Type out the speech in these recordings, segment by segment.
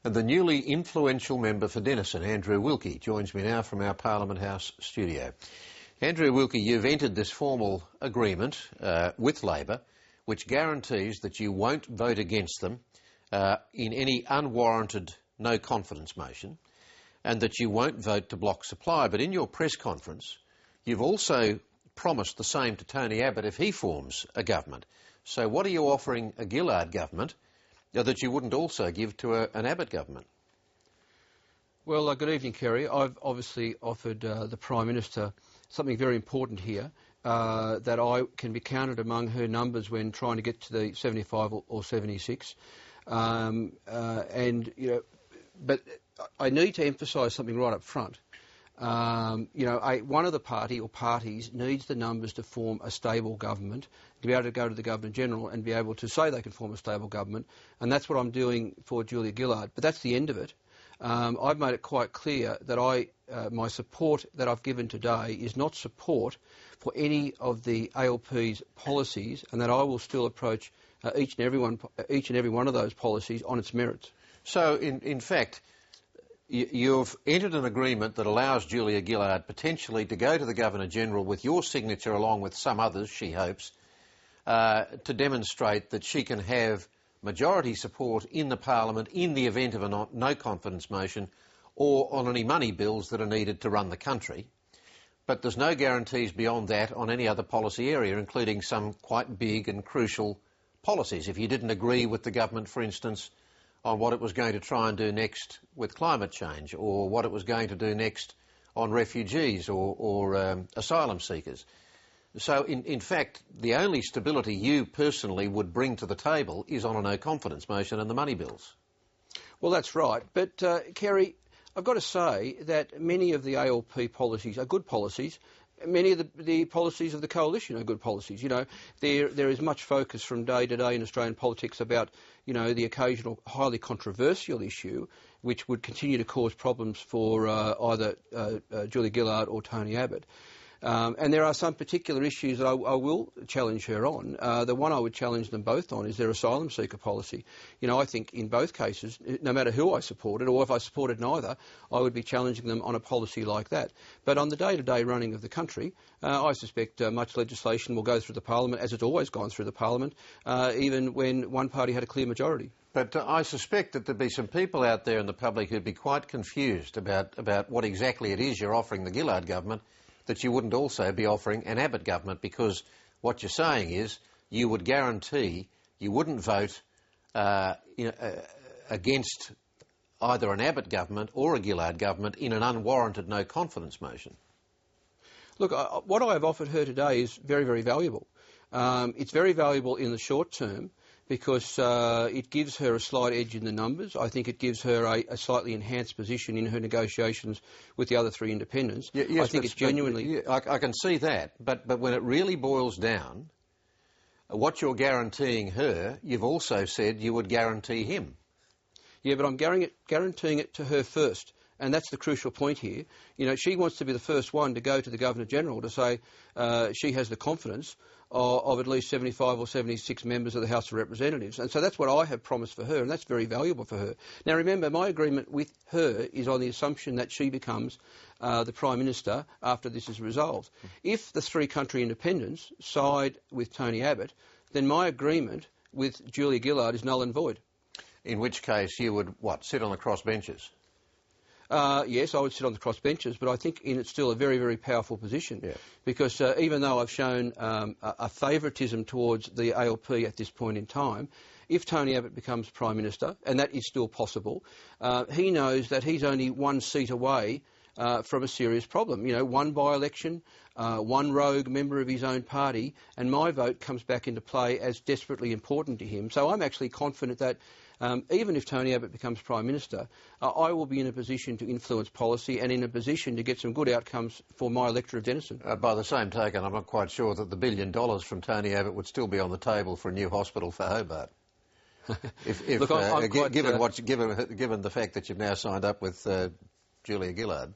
And the newly influential member for Denison, Andrew Wilkie, joins me now from our Parliament House studio. Andrew Wilkie, you've entered this formal agreement with Labor, which guarantees that you won't vote against them in any unwarranted no-confidence motion, and that you won't vote to block supply. But in your press conference, you've also promised the same to Tony Abbott if he forms a government. So what are you offering a Gillard government that you wouldn't also give to an Abbott government? Well, good evening, Kerry. I've obviously offered the Prime Minister something very important here, that I can be counted among her numbers when trying to get to the 75 or 76. But I need to emphasise something right up front. One of the party or parties needs the numbers to form a stable government, to be able to go to the Governor-General and be able to say they can form a stable government, and that's what I'm doing for Julia Gillard. But that's the end of it. I've made it quite clear that my support that I've given today is not support for any of the ALP's policies, and that I will still approach each and every one of those policies on its merits. So, in fact, you've entered an agreement that allows Julia Gillard potentially to go to the Governor-General with your signature, along with some others, she hopes, to demonstrate that she can have majority support in the Parliament in the event of a no-confidence motion or on any money bills that are needed to run the country. But there's no guarantees beyond that on any other policy area, including some quite big and crucial policies. If you didn't agree with the government, for instance, on what it was going to try and do next with climate change, or what it was going to do next on refugees or asylum seekers. So, in fact, the only stability you personally would bring to the table is on a no-confidence motion and the money bills. Well, that's right. But, Kerry, I've got to say that many of the ALP policies are good policies. Many of the policies of the coalition are good policies. You know, there is much focus from day to day in Australian politics about, the occasional highly controversial issue which would continue to cause problems for either Julia Gillard or Tony Abbott. And there are some particular issues that I will challenge her on. The one I would challenge them both on is their asylum seeker policy. I think in both cases, no matter who I supported, or if I supported neither, I would be challenging them on a policy like that. But on the day-to-day running of the country, I suspect much legislation will go through the Parliament, as it's always gone through the Parliament, even when one party had a clear majority. But I suspect that there'd be some people out there in the public who'd be quite confused about what exactly it is you're offering the Gillard government that you wouldn't also be offering an Abbott government, because what you're saying is you would guarantee you wouldn't vote against either an Abbott government or a Gillard government in an unwarranted no-confidence motion. Look, what I have offered her today is very, very valuable. It's very valuable in the short term because it gives her a slight edge in the numbers. I think it gives her a slightly enhanced position in her negotiations with the other three independents. Yes, I think it's genuinely... I can see that, but when it really boils down, what you're guaranteeing her, you've also said you would guarantee him. Yeah, but I'm guaranteeing it to her first. And that's the crucial point here. She wants to be the first one to go to the Governor-General to say she has the confidence of at least 75 or 76 members of the House of Representatives. And so that's what I have promised for her, and that's very valuable for her. Now, remember, my agreement with her is on the assumption that she becomes the Prime Minister after this is resolved. If the three country independents side with Tony Abbott, then my agreement with Julia Gillard is null and void. In which case you would, sit on the crossbenches? Yes, I would sit on the crossbenches, but I think it's still a very, very powerful position. Yeah. Because even though I've shown a favouritism towards the ALP at this point in time, if Tony Abbott becomes Prime Minister, and that is still possible, he knows that he's only one seat away from a serious problem. One by-election, one rogue member of his own party, and my vote comes back into play as desperately important to him. So I'm actually confident that even if Tony Abbott becomes Prime Minister, I will be in a position to influence policy and in a position to get some good outcomes for my electorate of Denison. By the same token, I'm not quite sure that the $1 billion from Tony Abbott would still be on the table for a new hospital for Hobart. Look, given the fact that you've now signed up with Julia Gillard.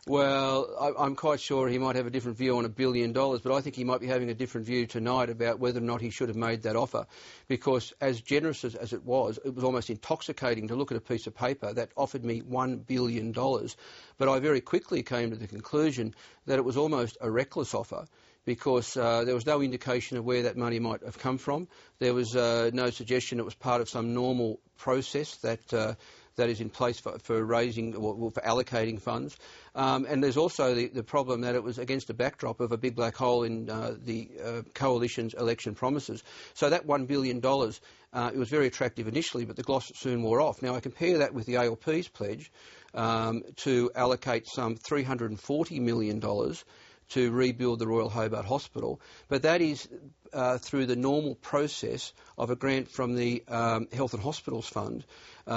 Well, I'm quite sure he might have a different view on $1 billion, but I think he might be having a different view tonight about whether or not he should have made that offer, because as generous as it was almost intoxicating to look at a piece of paper that offered me $1 billion. But I very quickly came to the conclusion that it was almost a reckless offer, because there was no indication of where that money might have come from. There was no suggestion it was part of some normal process that is in place for raising or for allocating funds. And there's also the problem that it was against a backdrop of a big black hole in the coalition's election promises. So that $1 billion, it was very attractive initially, but the gloss soon wore off. Now, I compare that with the ALP's pledge to allocate some $340 million to rebuild the Royal Hobart Hospital, but that is through the normal process of a grant from the Health and Hospitals Fund.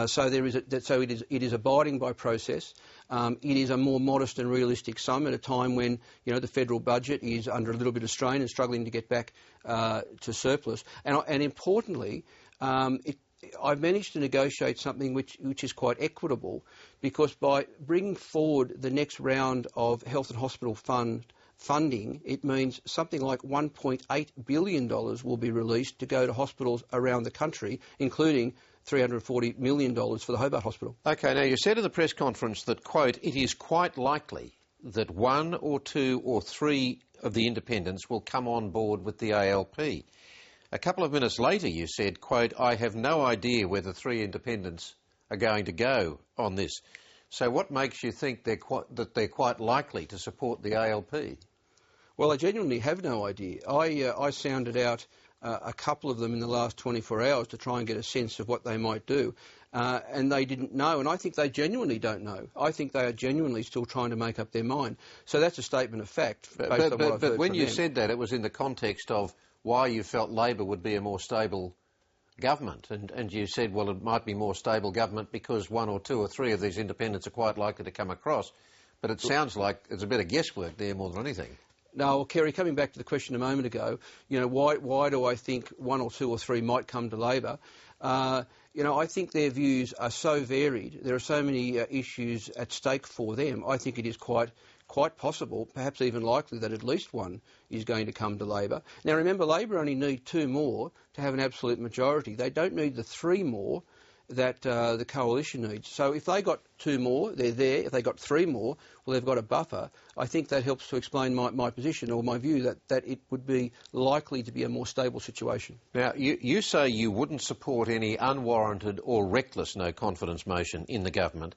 So it is abiding by process. It is a more modest and realistic sum at a time when the federal budget is under a little bit of strain and struggling to get back to surplus. And importantly, I've managed to negotiate something which is quite equitable, because by bringing forward the next round of Health and Hospital Fund funding, it means something like $1.8 billion will be released to go to hospitals around the country, including $340 million for the Hobart Hospital. OK, now you said in the press conference that, quote, it is quite likely that 1 or 2 or 3 of the independents will come on board with the ALP. A couple of minutes later you said, quote, I have no idea whether 3 independents are going to go on this. So what makes you think that they're quite likely to support the ALP? Well, I genuinely have no idea. I sounded out a couple of them in the last 24 hours to try and get a sense of what they might do, and they didn't know, and I think they genuinely don't know. I think they are genuinely still trying to make up their mind. So that's a statement of fact based on what I've heard from them. But when you said that, it was in the context of why you felt Labor would be a more stable government, and you said, well, it might be more stable government because 1 or 2 or 3 of these independents are quite likely to come across. But it sounds like there's a bit of guesswork there more than anything. No, well, Kerry, coming back to the question a moment ago, why do I think 1 or 2 or 3 might come to Labor? I think their views are so varied. There are so many issues at stake for them. I think it is quite possible, perhaps even likely, that at least 1 is going to come to Labor. Now, remember, Labor only need 2 more to have an absolute majority. They don't need the 3 more that the coalition needs. So if they got 2 more, they're there. If they got 3 more, well, they've got a buffer. I think that helps to explain my position, or my view, that it would be likely to be a more stable situation. Now, you say you wouldn't support any unwarranted or reckless no-confidence motion in the government.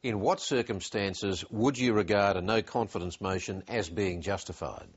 In what circumstances would you regard a no-confidence motion as being justified?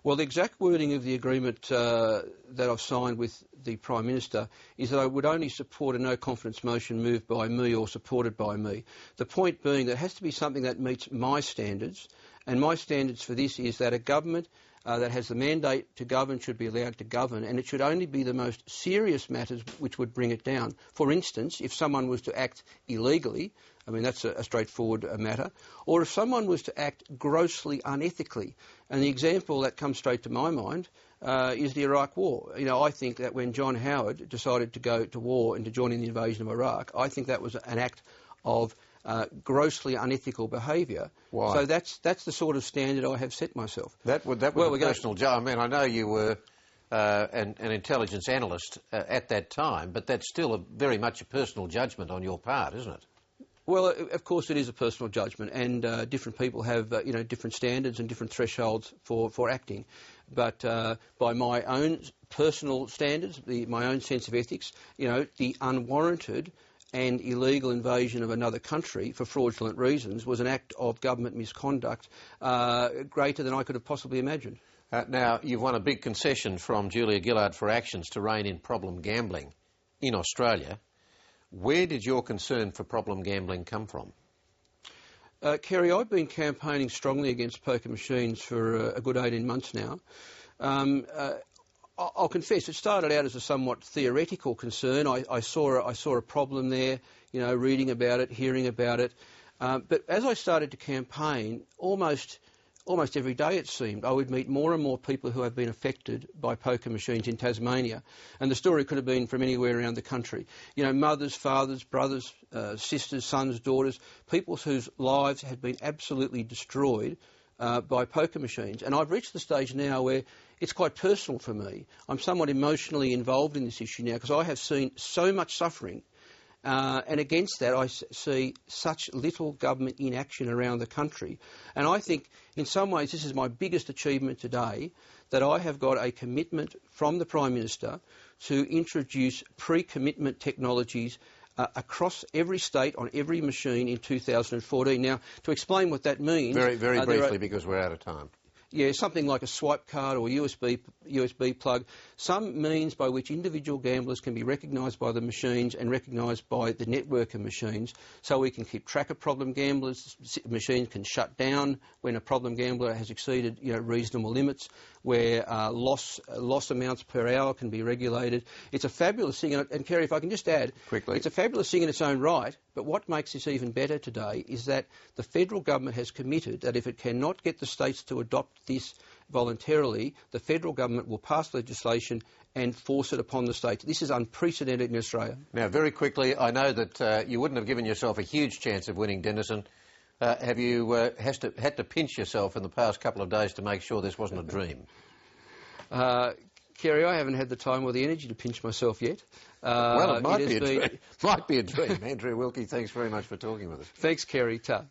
Well, the exact wording of the agreement that I've signed with the Prime Minister is that I would only support a no-confidence motion moved by me or supported by me. The point being that it has to be something that meets my standards, and my standards for this is that a government that has the mandate to govern should be allowed to govern, and it should only be the most serious matters which would bring it down. For instance, if someone was to act illegally, I mean, that's a straightforward matter. Or if someone was to act grossly unethically. And the example that comes straight to my mind is the Iraq War. I think that when John Howard decided to go to war and to join in the invasion of Iraq, I think that was an act of grossly unethical behaviour. Why? So that's the sort of standard I have set myself. That was a personal judgment. I mean, I know you were an intelligence analyst at that time, but that's still very much a personal judgment on your part, isn't it? Well, of course it is a personal judgment, and different people have different standards and different thresholds for acting. But by my own personal standards, my own sense of ethics, the unwarranted and illegal invasion of another country for fraudulent reasons was an act of government misconduct greater than I could have possibly imagined. Now, you've won a big concession from Julia Gillard for Actions to rein in problem gambling in Australia. Where did your concern for problem gambling come from? Kerry, I've been campaigning strongly against poker machines for a good 18 months now. I'll confess, it started out as a somewhat theoretical concern. I saw a problem there, reading about it, hearing about it. But as I started to campaign, almost almost every day it seemed, I would meet more and more people who have been affected by poker machines in Tasmania. And the story could have been from anywhere around the country. You know, mothers, fathers, brothers, sisters, sons, daughters, people whose lives had been absolutely destroyed by poker machines. And I've reached the stage now where it's quite personal for me. I'm somewhat emotionally involved in this issue now because I have seen so much suffering. And against that, I see such little government inaction around the country. And I think, in some ways, this is my biggest achievement today, that I have got a commitment from the Prime Minister to introduce pre-commitment technologies across every state on every machine in 2014. Now, to explain what that means... Very briefly, because we're out of time. Yeah, something like a swipe card or USB plug, some means by which individual gamblers can be recognised by the machines and recognised by the network of machines, so we can keep track of problem gamblers. Machines can shut down when a problem gambler has exceeded, you know, reasonable limits, where loss amounts per hour can be regulated. It's a fabulous thing, and Kerry, if I can just add, quickly, it's a fabulous thing in its own right, but what makes this even better today is that the federal government has committed that if it cannot get the states to adopt this voluntarily, the federal government will pass legislation and force it upon the states. This is unprecedented in Australia. Now, very quickly, I know that you wouldn't have given yourself a huge chance of winning Denison. Have you had to pinch yourself in the past couple of days to make sure this wasn't a dream? Kerry, I haven't had the time or the energy to pinch myself yet. Well, it might be a dream. Might be a dream. Andrew Wilkie, thanks very much for talking with us. Thanks, Kerry. Ta.